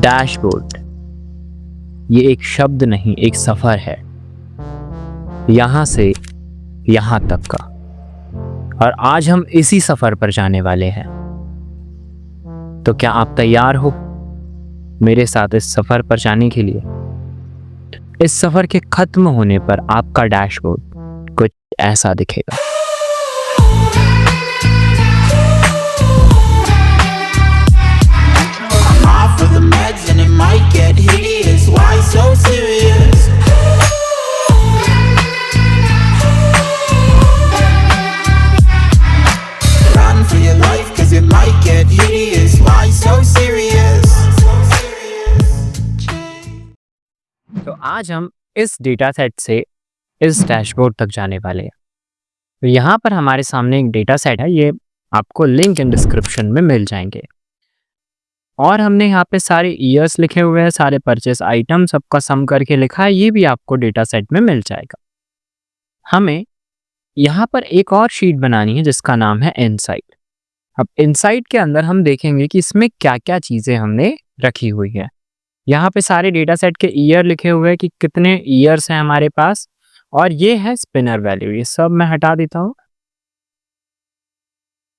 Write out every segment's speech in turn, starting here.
Dashboard ये एक शब्द नहीं, एक सफर है, यहां से यहां तक का। और आज हम इसी सफर पर जाने वाले हैं। तो क्या आप तैयार हो मेरे साथ इस सफर पर जाने के लिए? इस सफर के खत्म होने पर आपका डैशबोर्ड कुछ ऐसा दिखेगा। तो आज हम इस डेटा सेट से इस डैशबोर्ड तक जाने वाले हैं। तो यहाँ पर हमारे सामने एक डेटा सेट है, ये आपको लिंक इन डिस्क्रिप्शन में मिल जाएंगे। और हमने यहाँ पे सारे ईयर्स लिखे हुए हैं, सारे परचेस आइटम सबका सम करके लिखा है, ये भी आपको डेटा सेट में मिल जाएगा। हमें यहाँ पर एक और शीट बनानी है जिसका नाम है इनसाइट। अब इनसाइट के अंदर हम देखेंगे कि इसमें क्या क्या चीज़ें हमने रखी हुई है। यहाँ पे सारे डेटा सेट के ईयर लिखे हुए हैं कि कितने ईयर्स हैं हमारे पास, और ये है स्पिनर वैल्यू। ये सब मैं हटा देता हूँ।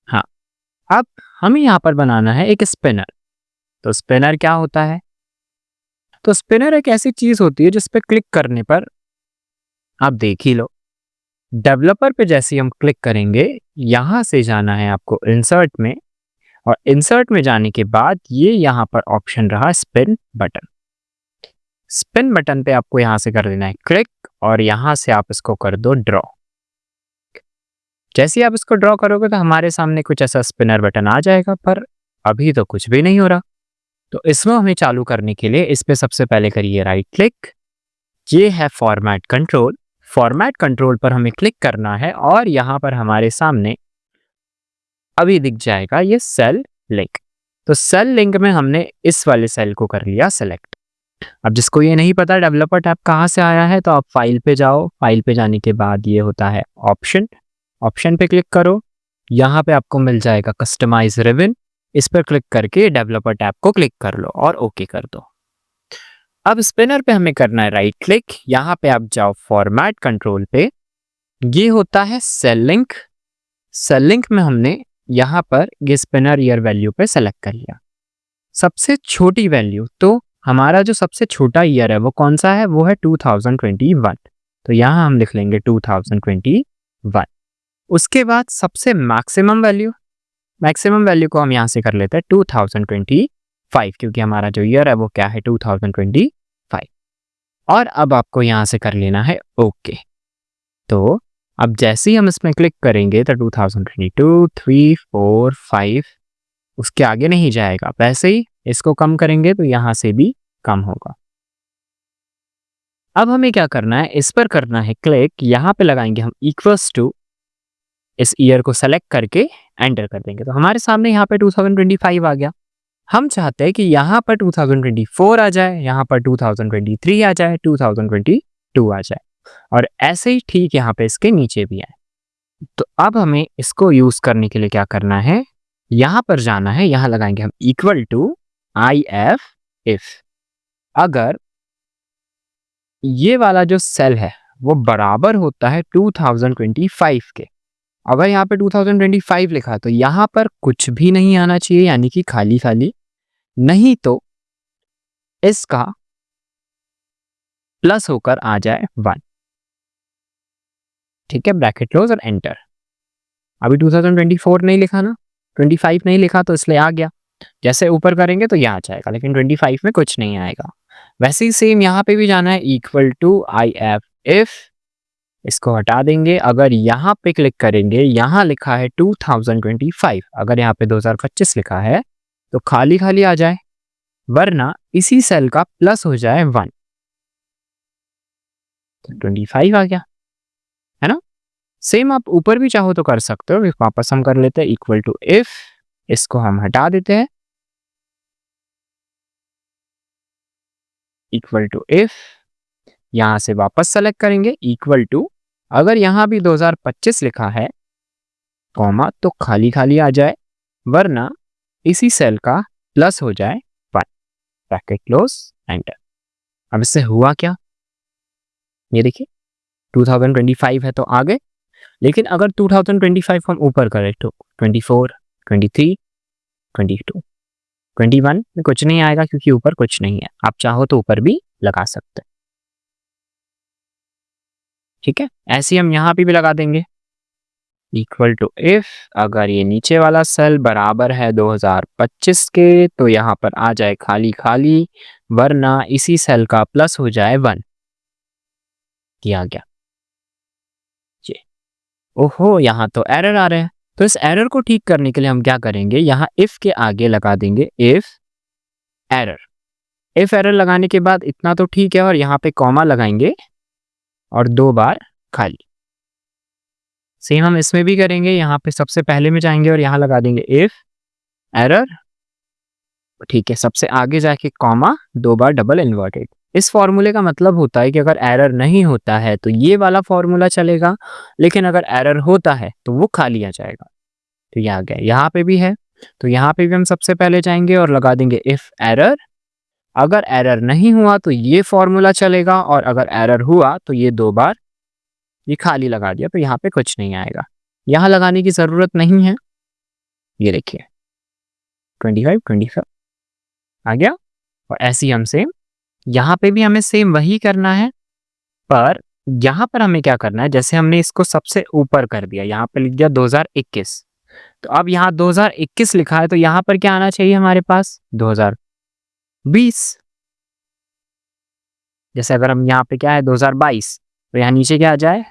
हाँ, अब हमें यहाँ पर बनाना है एक स्पिनर। तो स्पिनर क्या होता है? तो स्पिनर एक ऐसी चीज होती है जिस पे क्लिक करने पर, आप देख ही लो, डेवलपर पे जैसे हम क्लिक करेंगे, यहां से जाना है आपको इंसर्ट में, और इंसर्ट में जाने के बाद ये यहाँ पर ऑप्शन रहा स्पिन बटन। स्पिन बटन पे आपको यहां से कर देना है क्लिक, और यहां से आप इसको कर दो ड्रॉ। जैसे ही आप इसको ड्रॉ करोगे तो हमारे सामने कुछ ऐसा स्पिनर बटन आ जाएगा, पर अभी तो कुछ भी नहीं हो रहा। तो इसमें हमें चालू करने के लिए इस पे सबसे पहले करिए राइट क्लिक। ये है फॉर्मेट कंट्रोल। फॉर्मेट कंट्रोल पर हमें क्लिक करना है, और यहाँ पर हमारे सामने अभी दिख जाएगा ये सेल लिंक। तो सेल लिंक में हमने इस वाले सेल को कर लिया सेलेक्ट। अब जिसको ये नहीं पता डेवलपर टैब कहाँ से आया है, तो आप फाइल पे जाओ। फाइल पे जाने के बाद ये होता है ऑप्शन। ऑप्शन पे क्लिक करो, यहाँ पे आपको मिल जाएगा कस्टमाइज रिबन। इस पर क्लिक करके डेवलपर टैब को क्लिक कर लो और ओके कर दो। अब स्पिनर पे हमें करना है राइट क्लिक। यहाँ पे आप जाओ फॉर्मेट कंट्रोल पे, ये होता है सेल लिंक। सेल लिंक में हमने यहाँ पर ये स्पिनर ईयर वैल्यू पे सेलेक्ट कर लिया सबसे छोटी वैल्यू। तो हमारा जो सबसे छोटा ईयर है वो कौन सा है? वो है 2021। तो यहाँ हम लिख लेंगे 2021। उसके बाद सबसे मैक्सिमम वैल्यू को हम यहाँ से कर लेते हैं 2025, क्योंकि हमारा जो ईयर है वो क्या है 2025। और अब आपको यहाँ से कर लेना है ओके। तो अब जैसे ही हम इसमें क्लिक करेंगे तो 2022, 3, 4, 5 उसके आगे नहीं जाएगा। वैसे ही इसको कम करेंगे तो यहाँ से भी कम होगा। अब हमें क्या करना है, इस पर करना है क्लिक। यहाँ पे लगाएंगे हम इक्वल्स टू, इस ईयर को सेलेक्ट करके एंटर कर देंगे। तो हमारे सामने यहाँ पे 2025 आ गया। हम चाहते हैं कि यहाँ पर 2024 आ जाए, यहाँ पर 2023 आ जाए, 2022 आ जाए, और ऐसे ही ठीक यहाँ पे इसके नीचे भी आए। तो अब हमें इसको यूज करने के लिए क्या करना है, यहाँ पर जाना है, यहाँ लगाएंगे हम इक्वल टू इफ अगर ये वाला जो सेल है वो बराबर होता है 2025 के। अगर यहाँ पे 2025 लिखा तो यहाँ पर कुछ भी नहीं आना चाहिए, यानी कि खाली खाली, नहीं तो इसका प्लस होकर आ जाए 1। ठीक है, ब्रैकेट क्लोज और एंटर। अभी 2024 नहीं लिखा ना, 25 नहीं लिखा, तो इसलिए आ गया। जैसे ऊपर करेंगे तो यहाँ आ जाएगा, लेकिन 25 में कुछ नहीं आएगा। वैसे ही सेम यहाँ पे भी जाना है इक्वल टू इफ। इसको हटा देंगे। अगर यहाँ पे क्लिक करेंगे, यहाँ लिखा है 2025, अगर यहाँ पे 2025 लिखा है तो खाली खाली आ जाए, वरना इसी सेल का प्लस हो जाए 1। तो 25 आ गया, है ना। सेम आप ऊपर भी चाहो तो कर सकते हो। वापस हम कर लेते हैं इक्वल टू इफ, इसको हम हटा देते हैं, इक्वल टू इफ, यहां से वापस सेलेक्ट करेंगे इक्वल टू, अगर यहां भी 2025 लिखा है कॉमा तो खाली खाली आ जाए, वरना इसी सेल का प्लस हो जाए 1। Bracket close, enter. अब इससे हुआ क्या, ये देखिए 2025 है तो आगे, लेकिन अगर 2025 हम ऊपर करें तो 24, 23, 22, 21 में कुछ नहीं आएगा क्योंकि ऊपर कुछ नहीं है। आप चाहो तो ऊपर भी लगा सकते हैं, ठीक है। ऐसे ही हम यहाँ पे भी लगा देंगे, इक्वल टू इफ अगर ये नीचे वाला सेल बराबर है 2025 के तो यहाँ पर आ जाए खाली खाली, वरना इसी सेल का प्लस हो जाए 1। किया गया ये, ओहो यहाँ तो एरर आ रहे हैं। तो इस एरर को ठीक करने के लिए हम क्या करेंगे, यहाँ इफ के आगे लगा देंगे इफ एरर। इफ एरर लगाने के बाद इतना तो ठीक है, और यहाँ पे कॉमा लगाएंगे और 2 बार खाली। सेम हम इसमें भी करेंगे, यहाँ पे सबसे पहले में जाएंगे और यहाँ लगा देंगे इफ एरर, ठीक है। सबसे आगे जाके कॉमा, 2 बार डबल इन्वर्टेड। इस फॉर्मूले का मतलब होता है कि अगर एरर नहीं होता है तो ये वाला फॉर्मूला चलेगा, लेकिन अगर एरर होता है तो वो खाली आ जाएगा। तो ये आ गया, यहाँ पे भी है तो यहाँ पे भी हम सबसे पहले जाएंगे और लगा देंगे इफ एरर। अगर एरर नहीं हुआ तो ये फॉर्मूला चलेगा, और अगर एरर हुआ तो ये 2 बार ये खाली लगा दिया, तो यहाँ पे कुछ नहीं आएगा। यहाँ लगाने की जरूरत नहीं है, ये देखिए 25, 25 आ गया। और ऐसे ही हम सेम यहाँ पे भी हमें सेम वही करना है, पर यहाँ पर हमें क्या करना है, जैसे हमने इसको सबसे ऊपर कर दिया, यहाँ पे लिख दिया 2021, तो अब यहाँ 2021 लिखा है तो यहाँ पर क्या आना चाहिए हमारे पास 2020। जैसे अगर हम यहाँ पे क्या है 2022, तो यहाँ नीचे क्या आ जाए